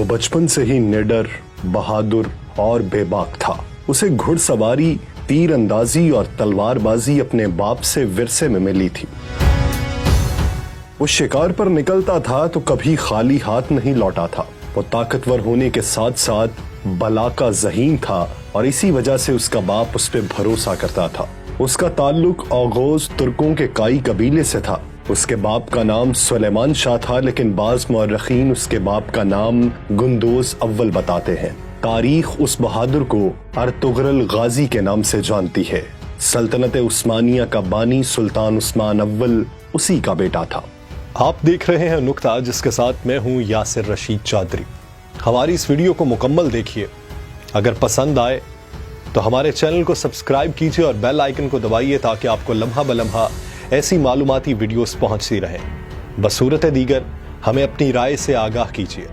बचपन से ही निडर, बहादुर और बेबाक था। उसे घुड़सवारी, तीर अंदाजी और तलवारबाजी अपने बाप से विरसे में मिली थी। वो शिकार पर निकलता था तो कभी खाली हाथ नहीं लौटा था। वो ताकतवर होने के साथ साथ बला का ज़हीन था और इसी वजह से उसका बाप उस पर भरोसा करता था। उसका ताल्लुक औगोज तुर्कों के काई कबीले से था। उसके बाप का नाम सुलेमान शाह था, लेकिन बाज़ मुअर्रिखीन उसके बाप का नाम गुंदोज अव्वल बताते हैं। तारीख उस बहादुर को अर्तुगरुल गाजी के नाम से जानती है। सल्तनत उस्मानिया का बानी सुल्तान उस्मान अव्वल उसी का बेटा था। आप देख रहे हैं नुक्ता, जिसके साथ मैं हूं यासिर रशीद चौधरी। हमारी इस वीडियो को मुकम्मल देखिए। अगर पसंद आए तो हमारे चैनल को सब्सक्राइब कीजिए और बेल आइकन को दबाइए ताकि आपको लम्हा बलम्हा ऐसी मालूमाती वीडियोस पहुंचती रहें। बसूरत दीगर हमें अपनी राय से आगाह कीजिए।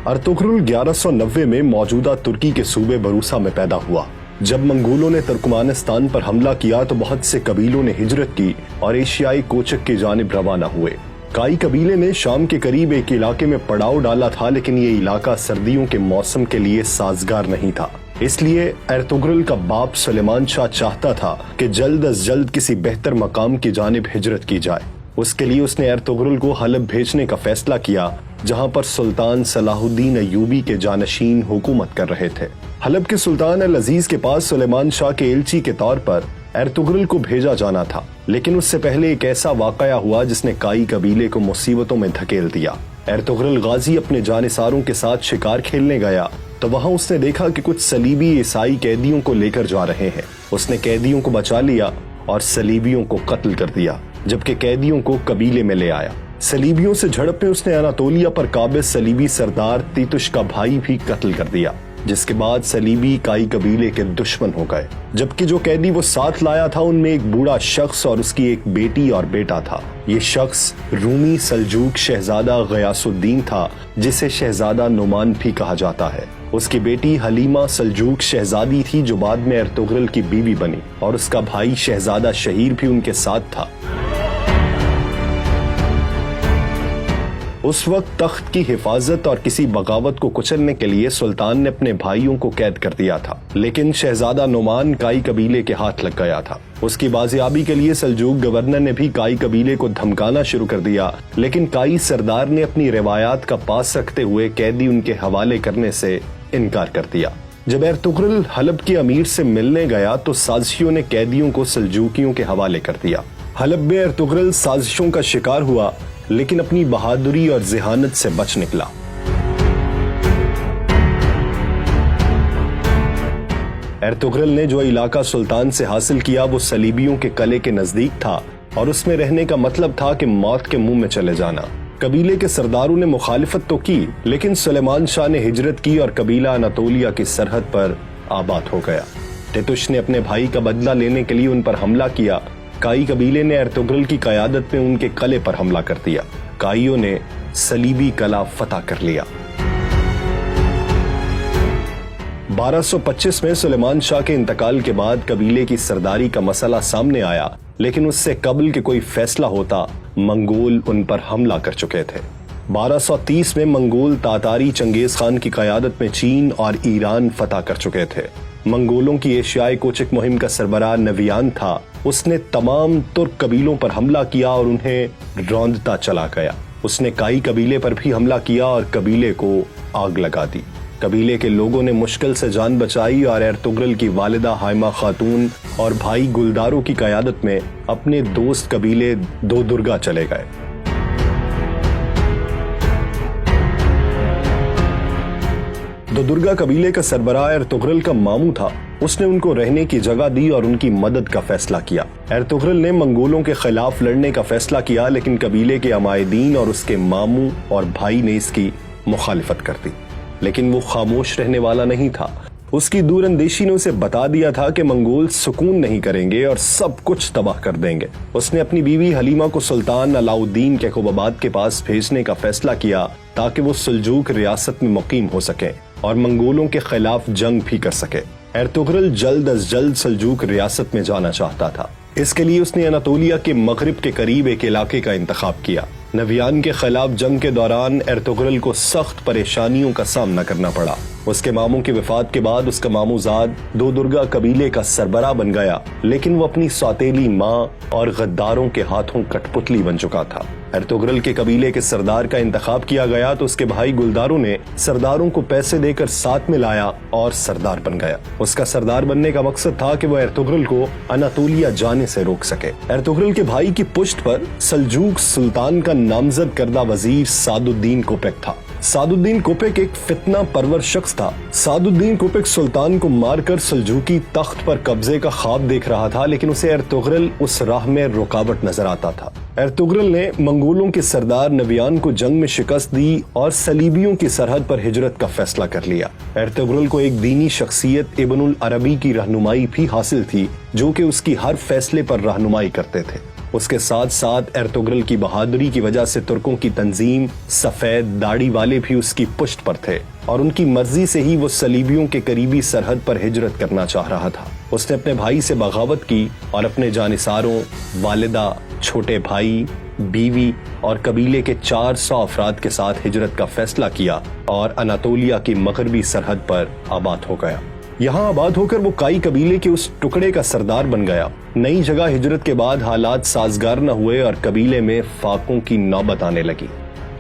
अर्तुगरुल 1190 में मौजूदा तुर्की के सूबे बरूसा में पैदा हुआ। जब मंगोलों ने तुर्कमानिस्तान पर हमला किया तो बहुत से कबीलों ने हिजरत की और एशियाई कोचक की जानिब रवाना हुए। काई कबीले ने शाम के करीब एक इलाके में पड़ाव डाला था, लेकिन ये इलाका सर्दियों के मौसम के लिए साजगार नहीं था। इसलिए अर्तुगरुल का बाप सुलेमान शाह चाहता था कि जल्द अज जल्द किसी बेहतर मकाम की जानिब हिजरत की जाए। उसके लिए उसने अर्तुगरुल को हलब भेजने का फैसला किया, जहां पर सुल्तान सलाहुद्दीन अय्यूबी के जानशीन हुकूमत कर रहे थे। हलब के सुल्तान अल अजीज के पास सुलेमान शाह के एलची के तौर पर अर्तुगरुल को भेजा जाना था, लेकिन उससे पहले एक ऐसा वाकया हुआ जिसने काई कबीले को मुसीबतों में धकेल दिया। अर्तुगरुल गाजी अपने जानिसारों के साथ शिकार खेलने गया तो वहां उसने देखा कि कुछ सलीबी ईसाई कैदियों को लेकर जा रहे हैं। उसने कैदियों को बचा लिया और सलीबियों को कत्ल कर दिया, जबकि कैदियों को कबीले में ले आया। सलीबियों से झड़प में उसने अनातोलिया पर काबिज सलीबी सरदार तीतुश का भाई भी कत्ल कर दिया, जिसके बाद सलीबी काई कबीले के दुश्मन हो गए। जबकि जो कैदी वो साथ लाया था उनमें एक बूढ़ा शख्स और उसकी एक बेटी और बेटा था। ये शख्स रूमी सल्जूक शहजादा गयासुद्दीन था, जिसे शहजादा नुमान भी कहा जाता है। उसकी बेटी हलीमा सल्जूक शहजादी थी, जो बाद में अर्तुगरुल की बीवी बनी, और उसका भाई शहजादा शहीर भी उनके साथ था। उस वक्त तख्त की हिफाजत और किसी बगावत को कुचलने के लिए सुल्तान ने अपने भाइयों को कैद कर दिया था, लेकिन शहजादा नुमान काई कबीले के हाथ लग गया था। उसकी बाजियाबी के लिए सल्जूक गवर्नर ने भी काई कबीले को धमकाना शुरू कर दिया, लेकिन काई सरदार ने अपनी रिवायात का पास रखते हुए कैदी उनके हवाले करने से इनकार कर दिया। जब अर्तुगरुल हलब के अमीर से मिलने गया तो साजिशों ने कैदियों को सल्जूकियों के हवाले कर दिया। हलब में अर्तुगरुल साजिशों का शिकार हुआ, लेकिन अपनी बहादुरी और ज़हानत से बच निकला। अर्तुगरुल ने जो इलाका सुल्तान से हासिल किया वो सलीबियों के कले के नजदीक था और उसमें रहने का मतलब था कि मौत के मुंह में चले जाना। कबीले के सरदारों ने मुखालिफत तो की, लेकिन सुलेमान शाह ने हिजरत की और कबीला अनातोलिया की सरहद पर आबाद हो गया। तीतुश ने अपने भाई का बदला लेने के लिए उन पर हमला किया। काई कबीले ने अर्तुगरुल की क़यादत में उनके कले पर हमला कर दिया। काइयों ने सलीबी कला फतह कर लिया। 1225 में सुलेमान शाह के इंतकाल के बाद कबीले की सरदारी का मसला सामने आया, लेकिन उससे कबल के कोई फैसला होता, मंगोल उन पर हमला कर चुके थे। 1230 में मंगोल तातारी चंगेज खान की क़यादत में चीन और ईरान फतह कर चुके थे। मंगोलों की एशियाई कोचक मुहिम का सरबराह नवियान था। उसने तमाम तुर्क कबीलों पर हमला किया और उन्हें रौंदता चला गया। उसने काई कबीले पर भी हमला किया और कबीले को आग लगा दी। कबीले के लोगों ने मुश्किल से जान बचाई और अर्तुगरुल की वालिदा हाइमा खातून और भाई गुलदारों की क़यादत में अपने दोस्त कबीले दो दुर्गा चले गए। दो दुर्गा कबीले का सरबराह अर्तुगरुल का मामू था। उसने उनको रहने की जगह दी और उनकी मदद का फैसला किया। अर्तुगरुल ने मंगोलों के खिलाफ लड़ने का फैसला किया, लेकिन कबीले के अमायदीन और उसके मामू और भाई ने इसकी मुखालिफत कर दी। लेकिन वो खामोश रहने वाला नहीं था। उसकी दूरअंदेशी ने उसे बता दिया था कि मंगोल सुकून नहीं करेंगे और सब कुछ तबाह कर देंगे। उसने अपनी बीवी हलीमा को सुल्तान अलाउद्दीन के खुबाबाद के पास भेजने का फैसला किया ताकि वो सल्जूक रियासत में मुकीम हो सके और मंगोलों के खिलाफ जंग भी कर सके। एर्तुगरुल जल्द अज जल्द सल्जूक रियासत में जाना चाहता था। इसके लिए उसने अनातोलिया के मगरिब के करीब एक इलाके का इंतखाब किया। नवियान के खिलाफ जंग के दौरान एर्तुगरुल को सख्त परेशानियों का सामना करना पड़ा। उसके मामू की वफात के बाद उसका मामूजाद दो दुर्गा कबीले का सरबराह बन गया, लेकिन वो अपनी सौतेली माँ और गद्दारों के हाथों कठपुतली बन चुका था। एर्तुगरुल के कबीले के सरदार का इंतखाब किया गया तो उसके भाई गुलदारों ने सरदारों को पैसे देकर साथ में लाया और सरदार बन गया। उसका सरदार बनने का मकसद था कि वो एर्तुगरुल को अनातोलिया जाने से रोक सके। एर्तुगरुल के भाई की पुश्त पर सल्जूक सुल्तान का नामजद करदा वजीर सादुद्दीन कोपेक था। सादुद्दीन कोपेक एक फितना परवर शख्स था। सादुद्दीन कोपेक सुल्तान को मारकर सल्जूकी तख्त पर कब्जे का ख्वाब देख रहा था, लेकिन उसे एर्तुगरुल उस राह में रुकावट नजर आता था। एर्तुगरुल ने मंगोलों के सरदार नवियान को जंग में शिकस्त दी और सलीबियों की सरहद पर हिजरत का फैसला कर लिया। एर्तुगरुल को एक दीनी शख्सियत इब्नुल अरबी की रहनुमाई भी हासिल थी, जो कि उसकी हर फैसले पर रहनुमाई करते थे। उसके साथ साथ एर्तुगरुल की बहादुरी की वजह से तुर्कों की तंजीम सफेद दाढ़ी वाले भी उसकी पुश्त पर थे और उनकी मर्जी से ही वो सलीबियों के करीबी सरहद पर हिजरत करना चाह रहा था। उसने अपने भाई से बगावत की और अपने जानिसारों, वालिदा, छोटे भाई, बीवी और कबीले के 400 अफराद के साथ हिजरत का फैसला किया और अनातोलिया की मगरबी सरहद पर आबाद हो गया। यहाँ आबाद होकर वो काई कबीले के उस टुकड़े का सरदार बन गया। नई जगह हिजरत के बाद हालात साजगार न हुए और कबीले में फाकों की नौबत आने लगी।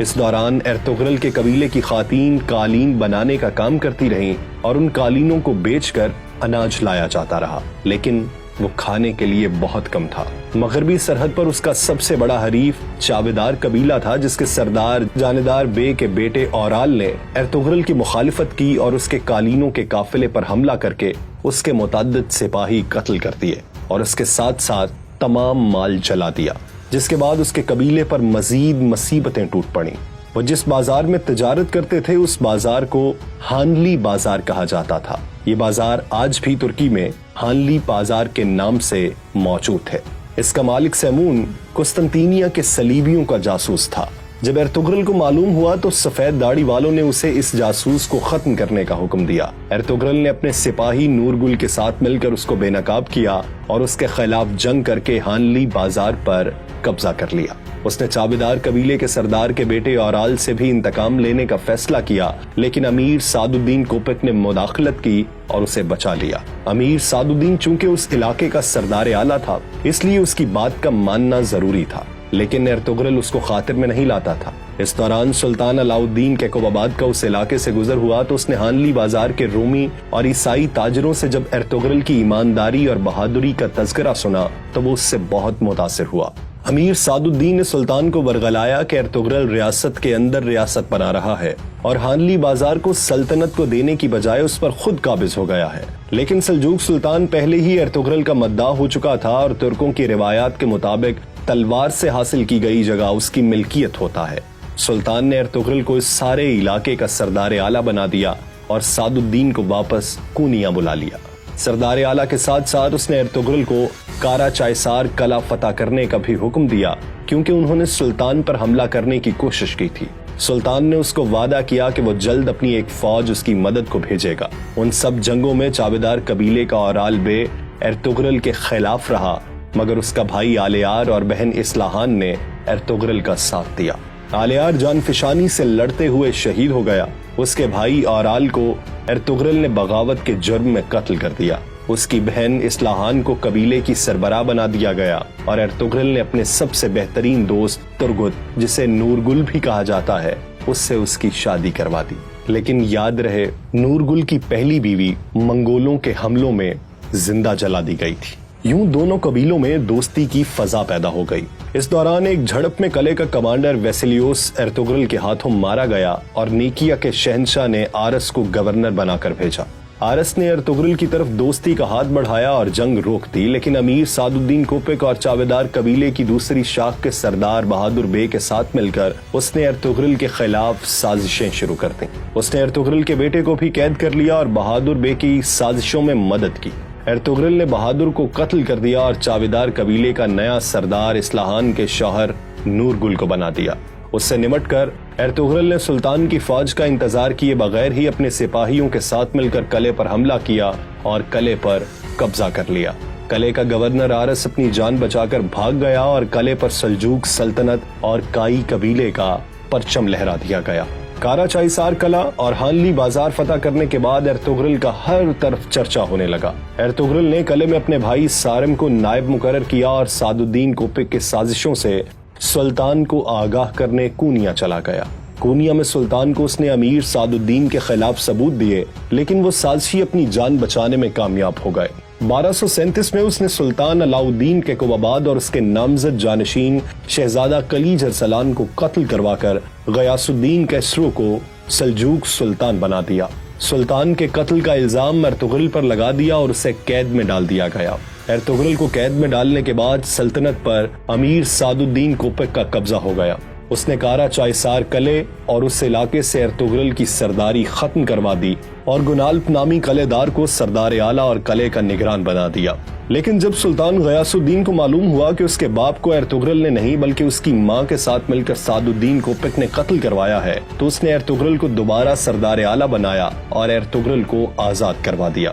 इस दौरान एर्तुगरुल के कबीले की खातीन कालीन बनाने का काम करती रहीं और उन कालीनों को बेचकर अनाज लाया जाता रहा, लेकिन वो खाने के लिए बहुत कम था। मगरबी सरहद पर उसका सबसे बड़ा हरीफ चावेदार कबीला था, जिसके सरदार जानेदार बे के बेटे औराल ने एर्तुगरुल की मुखालिफत की और उसके कालीनों के काफिले पर हमला करके उसके मुतअद्दिद सिपाही कत्ल कर दिए और उसके साथ साथ तमाम माल जला दिया, जिसके बाद उसके कबीले पर मजीद मुसीबतें टूट पड़ी। वो जिस बाजार में तिजारत करते थे उस बाजार को हानली बाजार कहा जाता था। ये बाजार आज भी तुर्की में हानली बाजार के नाम से मौजूद है। इसका मालिक सैमून कुस्तंतीनिया के सलीबियों का जासूस था। जब एर्तुगरुल को मालूम हुआ तो सफेद दाढ़ी वालों ने उसे इस जासूस को खत्म करने का हुक्म दिया। एर्तुगरुल ने अपने सिपाही नूरगुल के साथ मिलकर उसको बेनकाब किया और उसके खिलाफ जंग करके हानली बाजार पर कब्जा कर लिया। उसने चाबेदार कबीले के सरदार के बेटे औराल से भी इंतकाम लेने का फैसला किया, लेकिन अमीर सादुद्दीन कोपेक ने मुदाखलत की और उसे बचा लिया। अमीर सादुद्दीन चूंकि उस इलाके का सरदार आला था, इसलिए उसकी बात का मानना जरूरी था, लेकिन एर्तुगरुल उसको खातिर में नहीं लाता था। इस दौरान सुल्तान अलाउद्दीन कैकोबाबाद का उस इलाके से गुजर हुआ तो उसने हानली बाजार के रोमी और ईसाई ताजरों से जब एर्तुगरुल की ईमानदारी और बहादुरी का तज़किरा सुना तो वो उससे बहुत मुतासिर हुआ। अमीर सादुद्दीन ने सुल्तान को बरगलाया कि एर्तुगरुल रियासत के अंदर रियासत बना रहा है और हानली बाजार को सल्तनत को देने की बजाय उस पर खुद काबिज हो गया है। लेकिन सल्जूक सुल्तान पहले ही एर्तुगरुल का मद्दाह हो चुका था और तुर्कों की रिवायात के मुताबिक तलवार से हासिल की गई जगह उसकी मिल्कियत होता है। सुल्तान ने एर्तुगरुल को इस सारे इलाके का सरदार आला बना दिया और सादुद्दीन को वापस कूनिया बुला लिया। सरदार आला के साथ साथ उसने एर्तुगरुल को कारा चायसार कला फतह करने का भी हुक्म दिया, क्योंकि उन्होंने सुल्तान पर हमला करने की कोशिश की थी। सुल्तान ने उसको वादा किया कि वो जल्द अपनी एक फौज उसकी मदद को भेजेगा। उन सब जंगों में चाबेदार कबीले का औराल बे एर्तुगरुल के खिलाफ रहा, मगर उसका भाई आलियार और बहन इस्लाहान ने एर्तुगरुल का साथ दिया। आलियार जानफिशानी से लड़ते हुए शहीद हो गया। उसके भाई औराल को एर्तुगरुल ने बगावत के जुर्म में कत्ल कर दिया। उसकी बहन इस्लाहान को कबीले की सरबराह बना दिया गया और एर्तुगरुल ने अपने सबसे बेहतरीन दोस्त तुर्गुत, जिसे नूरगुल भी कहा जाता है, उससे उसकी शादी करवा दी। लेकिन याद रहे, नूरगुल की पहली बीवी मंगोलों के हमलों में जिंदा जला दी गई थी। यूं दोनों कबीलों में दोस्ती की फजा पैदा हो गई। इस दौरान एक झड़प में कले का कमांडर वेसिलियोस एर्तुगरुल के हाथों मारा गया और नीकिया के शहंशाह ने आरस को गवर्नर बनाकर भेजा। आरस ने एर्तुगरुल की तरफ दोस्ती का हाथ बढ़ाया और जंग रोक दी, लेकिन अमीर सादुद्दीन कोपेक और चावेदार कबीले की दूसरी शाख के सरदार बहादुर बे के साथ मिलकर उसने एर्तुगरुल के खिलाफ साजिशें शुरू कर दी। उसने एर्तुगरुल के बेटे को भी कैद कर लिया और बहादुर बे की साजिशों में मदद की। एर्तुगरुल ने बहादुर को कत्ल कर दिया और चावेदार कबीले का नया सरदार इस्लाहान के शौहर नूरगुल को बना दिया। اس سے نمٹ کر ارطغرل نے سلطان کی فوج کا انتظار کیے بغیر ہی اپنے سپاہیوں کے ساتھ مل کر قلعے پر حملہ کیا اور قلعے پر قبضہ کر لیا۔ قلعے کا گورنر آرس اپنی جان بچا کر بھاگ گیا اور قلعے پر سلجوق سلطنت اور کائی قبیلے کا پرچم لہرا دیا گیا۔ کارا چائسار قلعہ اور ہانلی بازار فتح کرنے کے بعد ارطغرل کا ہر طرف چرچا ہونے لگا۔ ارطغرل نے قلعے میں اپنے بھائی سارم کو نائب مقرر کیا اور سعد الدین کوپک کے سازشوں سے سلطان کو آگاہ کرنے کونیا چلا گیا۔ کونیا میں سلطان کو اس نے امیر سعد الدین کے خلاف ثبوت دیے، لیکن وہ سازشی اپنی جان بچانے میں کامیاب ہو گئے۔ 1237 میں اس نے سلطان علاؤ الدین کیقوباد اور اس کے نامزد جانشین شہزادہ کلیج ارسلان کو قتل کروا کر غیاث الدین کیسرو کو سلجوق سلطان بنا دیا۔ سلطان کے قتل کا الزام ارطغرل پر لگا دیا اور اسے قید میں ڈال دیا گیا۔ ارطغرل کو قید میں ڈالنے کے بعد سلطنت پر امیر سعد الدین کوپک کا قبضہ ہو گیا۔ اس نے کارا چائسار قلعے اور اس علاقے سے ارطغرل کی سرداری ختم کروا دی اور گنالپ نامی قلعے دار کو سردار اعلیٰ اور قلعے کا نگران بنا دیا۔ لیکن جب سلطان غیاث الدین کو معلوم ہوا کہ اس کے باپ کو ارطغرل نے نہیں بلکہ اس کی ماں کے ساتھ مل کر سعد الدین کوپک نے قتل کروایا ہے، تو اس نے ارطغرل کو دوبارہ سردار اعلیٰ بنایا اور ارطغرل کو آزاد کروا دیا۔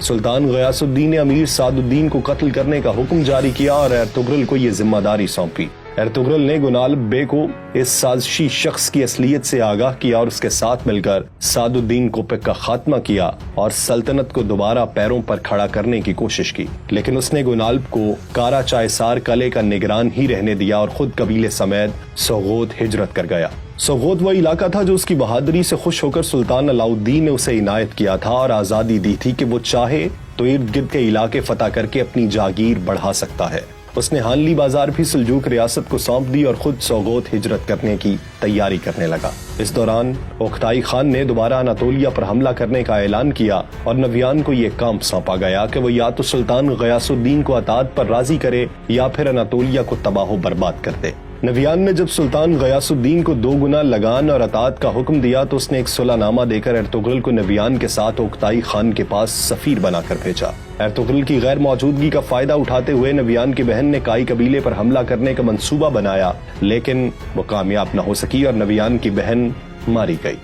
سلطان غیاث الدین نے امیر سعد الدین کو قتل کرنے کا حکم جاری کیا اور ارطغرل کو یہ ذمہ داری سونپی۔ ارطغرل نے گنالپ بے کو اس سازشی شخص کی اصلیت سے آگاہ کیا اور اس کے ساتھ مل کر سعد الدین کوپک کا خاتمہ کیا اور سلطنت کو دوبارہ پیروں پر کھڑا کرنے کی کوشش کی، لیکن اس نے گنالپ کو کارا چائسار قلعے کا نگران ہی رہنے دیا اور خود قبیلے سمیت سوغوت ہجرت کر گیا۔ سوغوت وہ علاقہ تھا جو اس کی بہادری سے خوش ہو کر سلطان علاؤ الدین نے اسے عنایت کیا تھا اور آزادی دی تھی کہ وہ چاہے تو ارد گرد کے علاقے فتح کر کے اپنی جاگیر بڑھا سکتا ہے۔ اس نے ہانلی بازار بھی سلجوق ریاست کو سونپ دی اور خود سوغوت ہجرت کرنے کی تیاری کرنے لگا۔ اس دوران اوکتائی خان نے دوبارہ اناطولیہ پر حملہ کرنے کا اعلان کیا اور نویان کو یہ کام سونپا گیا کہ وہ یا تو سلطان غیاث الدین کو اطاعت پر راضی کرے یا پھر اناطولیہ کو تباہ و برباد کر دے۔ نویان نے جب سلطان غیاث الدین کو 2 گنا لگان اور اطاعت کا حکم دیا تو اس نے ایک صلح نامہ دے کر ارطغرل کو نویان کے ساتھ اوکتائی خان کے پاس سفیر بنا کر بھیجا۔ ارطغرل کی غیر موجودگی کا فائدہ اٹھاتے ہوئے نویان کی بہن نے کائی قبیلے پر حملہ کرنے کا منصوبہ بنایا، لیکن وہ کامیاب نہ ہو سکی اور نویان کی بہن ماری گئی۔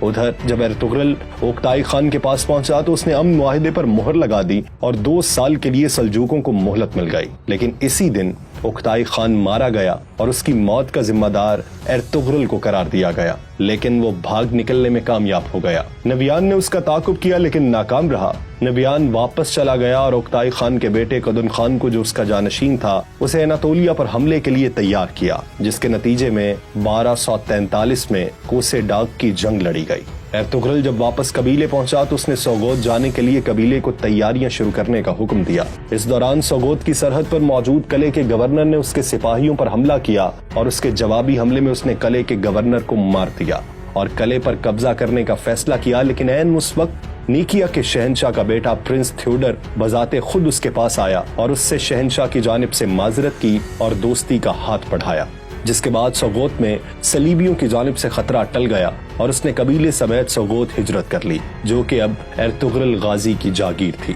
ادھر جب ارطغرل اوکتائی خان کے پاس پہنچا تو اس نے امن معاہدے پر مہر لگا دی اور 2 سال کے لیے سلجوقوں کو مہلت مل گئی، لیکن اسی دن اوکتائی خان مارا گیا اور اس کی موت کا ذمہ دار ارطغرل کو قرار دیا گیا، لیکن وہ بھاگ نکلنے میں کامیاب ہو گیا۔ نویان نے اس کا تعاقب کیا لیکن ناکام رہا۔ نویان واپس چلا گیا اور اوکتائی خان کے بیٹے قدن خان کو جو اس کا جانشین تھا اسے اناطولیہ پر حملے کے لیے تیار کیا، جس کے نتیجے میں 1243 میں کوسے ڈاک کی جنگ لڑی گئی۔ ارطغرل جب واپس قبیلے پہنچا تو اس نے سوغوت جانے کے لیے قبیلے کو تیاریاں شروع کرنے کا حکم دیا۔ اس دوران سوغوت کی سرحد پر موجود قلعے کے گورنر نے اس کے سپاہیوں پر حملہ کیا اور اس کے جوابی حملے میں اس نے قلعے کے گورنر کو مار دیا اور قلعے پر قبضہ کرنے کا فیصلہ کیا، لیکن عین اس وقت نیکیا کے شہنشاہ کا بیٹا پرنس تھیوڈر بذات خود اس کے پاس آیا اور اس سے شہنشاہ کی جانب سے معذرت کی اور دوستی کا ہاتھ بڑھایا، جس کے بعد سوغوت میں صلیبیوں کی جانب سے خطرہ ٹل گیا اور اس نے قبیلے سمیت سوغوت ہجرت کر لی، جو کہ اب ارطغرل غازی کی جاگیر تھی۔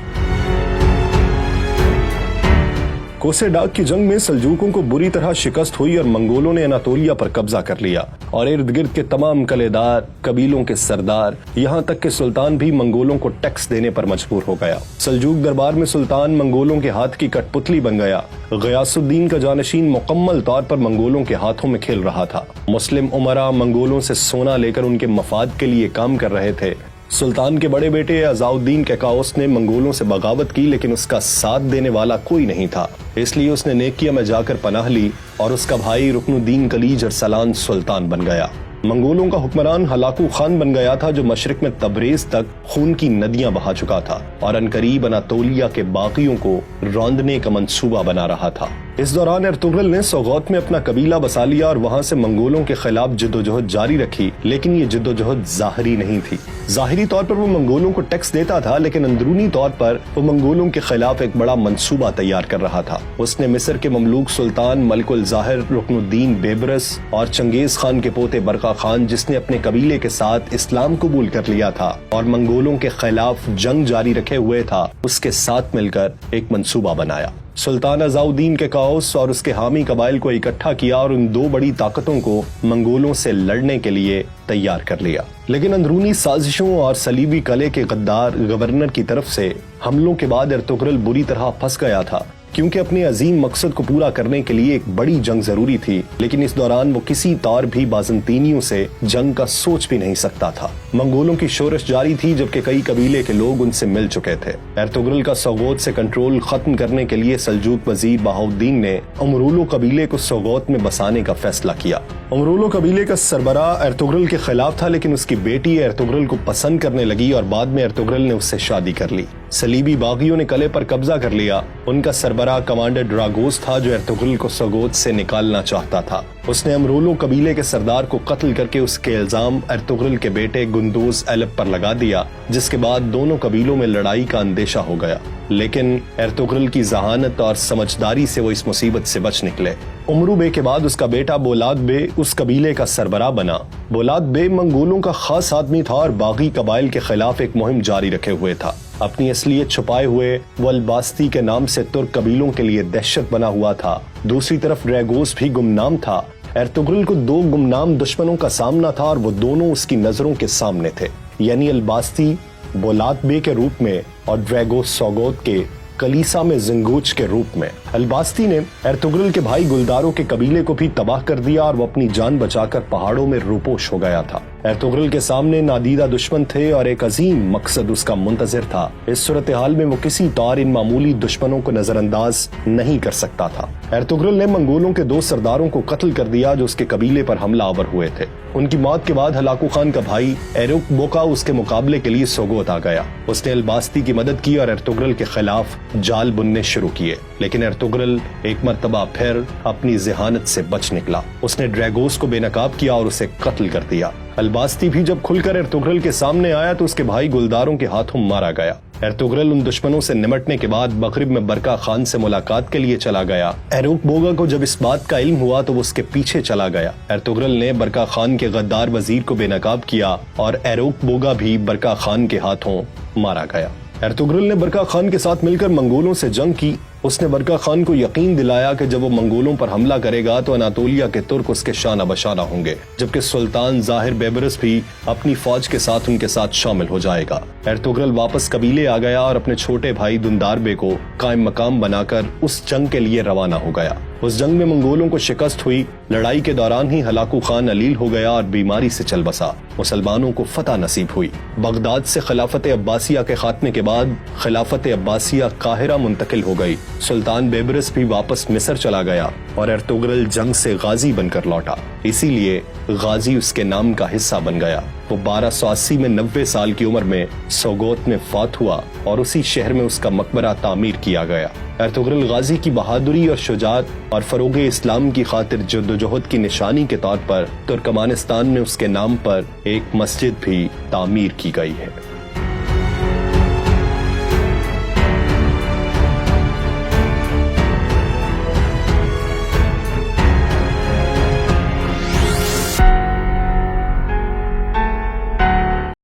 کوسے ڈاک کی جنگ میں سلجوقوں کو بری طرح شکست ہوئی اور منگولوں نے اناطولیہ پر قبضہ کر لیا اور ارد گرد کے تمام قلعے دار، قبیلوں کے سردار، یہاں تک کہ سلطان بھی منگولوں کو ٹیکس دینے پر مجبور ہو گیا۔ سلجوق دربار میں سلطان منگولوں کے ہاتھ کی کٹ پتلی بن گیا۔ غیاث الدین کا جانشین مکمل طور پر منگولوں کے ہاتھوں میں کھیل رہا تھا۔ مسلم امراء منگولوں سے سونا لے کر ان کے مفاد کے لیے کام کر رہے تھے۔ سلطان کے بڑے بیٹے عزاء الدین کیکاؤس نے منگولوں سے بغاوت کی، لیکن اس کا ساتھ دینے والا کوئی نہیں تھا، اس لیے اس نے نیکیا میں جا کر پناہ لی اور اس کا بھائی رکن الدین کلیج ارسلان سلطان بن گیا۔ منگولوں کا حکمران ہلاکو خان بن گیا تھا، جو مشرق میں تبریز تک خون کی ندیاں بہا چکا تھا اور عنقریب اناطولیہ کے باغیوں کو روندنے کا منصوبہ بنا رہا تھا۔ इस दौरान एर्तुगरुल ने सोगोत में अपना कबीला बसा लिया और वहां से मंगोलों के खिलाफ जद्दोजहद जारी रखी, लेकिन ये जद्दोजहद ज़ाहिरी नहीं थी। ज़ाहिरी तौर पर वो मंगोलों को टैक्स देता था, लेकिन अंदरूनी तौर पर वो मंगोलों के खिलाफ एक बड़ा मंसूबा तैयार कर रहा था। उसने मिस्र के ममलूक सुल्तान मलिकुल ज़ाहिर रुकनुद्दीन बेबरस और चंगेज खान के पोते बरका खान, जिसने अपने कबीले के साथ इस्लाम कबूल कर लिया था और मंगोलों के खिलाफ जंग जारी रखे हुए था, उसके साथ मिलकर एक मंसूबा बनाया। सुल्तान अज़ाउद्दीन के काउस और उसके हामी कबाइल को इकट्ठा किया और उन दो बड़ी ताकतों को मंगोलों से लड़ने के लिए तैयार कर लिया। लेकिन अंदरूनी साजिशों और सलीबी कले के गद्दार गवर्नर की तरफ से हमलों के बाद एर्तुगरुल बुरी तरह फंस गया था, क्योंकि अपने अजीम मकसद को पूरा करने के लिए एक बड़ी जंग जरूरी थी। लेकिन इस दौरान वो किसी तौर भी बाज़ंतीनियों से जंग का सोच भी नहीं सकता था। मंगोलों की शोरश जारी थी, जबकि कई कबीले के लोग उनसे मिल चुके थे। एर्तुगरुल का सोगोत से कंट्रोल खत्म करने के लिए सल्जूक वजीर बहाउद्दीन ने उमरूलो कबीले को सोगोत में बसाने का फैसला किया। उमरूलो कबीले का सरबराह एर्तुगरुल के खिलाफ था, लेकिन उसकी बेटी एर्तुगरुल को पसंद करने लगी और बाद में एर्तुगरुल ने उससे शादी कर ली। सलीबी बागियों ने किले पर कब्जा कर लिया। उनका सरबराह कमांडर ड्रागोस था, जो एर्तुगरुल को सोगोत से निकालना चाहता था। उसने अमरूलो कबीले के सरदार को कत्ल करके उसके इल्जाम एर्तुगरुल के बेटे गुंदोज एलब पर लगा दिया, जिसके बाद दोनों कबीलों में लड़ाई का अंदेशा हो गया। लेकिन एर्तुगरुल की जहानत और समझदारी से वो इस मुसीबत से बच निकले। उमरू बे के बाद उसका बेटा बोलाद बे उस कबीले का सरबराह बना। बोलाद बे मंगोलों का खास आदमी था और बागी कबाइल के खिलाफ एक मुहिम जारी रखे हुए था। अपनी असलियत छुपाए हुए वो अल्बास्ती के नाम से तुर्क कबीलों के लिए दहशत बना हुआ था। दूसरी तरफ ड्रैगोस भी गुमनाम था। एर्तुगरुल को दो गुमनाम दुश्मनों का सामना था और वो दोनों उसकी नजरों के सामने थे, यानी अल्बास्ती बोलाद बे के रूप में और ड्रैगोस सोगोत के कलीसा में जिंगूच के रूप में। अल्बास्ती ने एर्तुगरुल के भाई गुलदारों के कबीले को भी तबाह कर दिया और वो अपनी जान बचाकर पहाड़ों में रूपोश हो गया था। एर्तुगरुल के सामने नादीदा दुश्मन थे और एक अजीम मकसद उसका मुंतजिर था। इस सूरत हाल में वो किसी तौर इन मामूली दुश्मनों को नजरअंदाज नहीं कर सकता था। एर्तुगरुल ने मंगोलों के दो सरदारों को कत्ल कर दिया जो उसके कबीले पर हमला आवर हुए थे। उनकी मौत के बाद हलाकू खान का भाई एरुक बोका उसके मुकाबले के लिए सोगोत आ गया। उसने अल्बास्ती की मदद की और एर्तुगरुल के खिलाफ जाल बुनने शुरू किए, लेकिन एर्तुगरुल एक मर्तबा फिर अपनी ज़हानत से बच निकला। उसने ड्रैगोस को बेनकाब किया और उसे कत्ल कर दिया। अल्बास्ती भी जब खुलकर एर्तुगरुल के सामने आया तो उसके भाई गुलदारों के हाथों मारा गया। एर्तुगरुल उन दुश्मनों से निमटने के बाद मगरिब में बरका खान से मुलाकात के लिए चला गया। एरुक बोगा को जब इस बात का इल्म हुआ तो वो उसके पीछे चला गया। एर्तुगरुल ने बरका खान के गद्दार वजीर को बेनकाब किया और एरुक बोगा भी बरका खान के हाथों मारा गया। एर्तुगरुल ने बरका खान के साथ मिलकर मंगोलों से जंग की। उसने बरका खान को यकीन दिलाया कि जब वो मंगोलों पर हमला करेगा तो अनातोलिया के तुर्क उसके शाना बशाना होंगे, जबकि सुल्तान ज़ाहिर बेबरस भी अपनी फौज के साथ उनके साथ शामिल हो जाएगा। एर्तुगरुल वापस कबीले आ गया और अपने छोटे भाई दुंदारबे को कायम मकाम बनाकर उस जंग के लिए रवाना हो गया। उस जंग में मंगोलों को शिकस्त हुई। लड़ाई के दौरान ही हलाकू खान अलील हो गया और बीमारी से चल बसा। मुसलमानों को फतह नसीब हुई। बगदाद से खिलाफत अब्बासिया के खात्मे के बाद खिलाफत अब्बासिया काहिरा मुंतकिल हो गई। सुल्तान बेबरस भी वापस मिस्र चला गया और एर्तुगरुल जंग से गाजी बनकर लौटा, इसीलिए गाजी उसके नाम का हिस्सा बन गया। वो 1280 में 90 साल की उम्र में सोगोत में फात हुआ और उसी शहर में उसका मकबरा तामीर किया गया। एर्तुगरुल गाजी की बहादुरी और शुजाअत और फरोग इस्लाम की खातिर जद्दोजहद की निशानी के तौर पर तुर्कमानिस्तान में उसके नाम पर एक मस्जिद भी तामीर की गई है।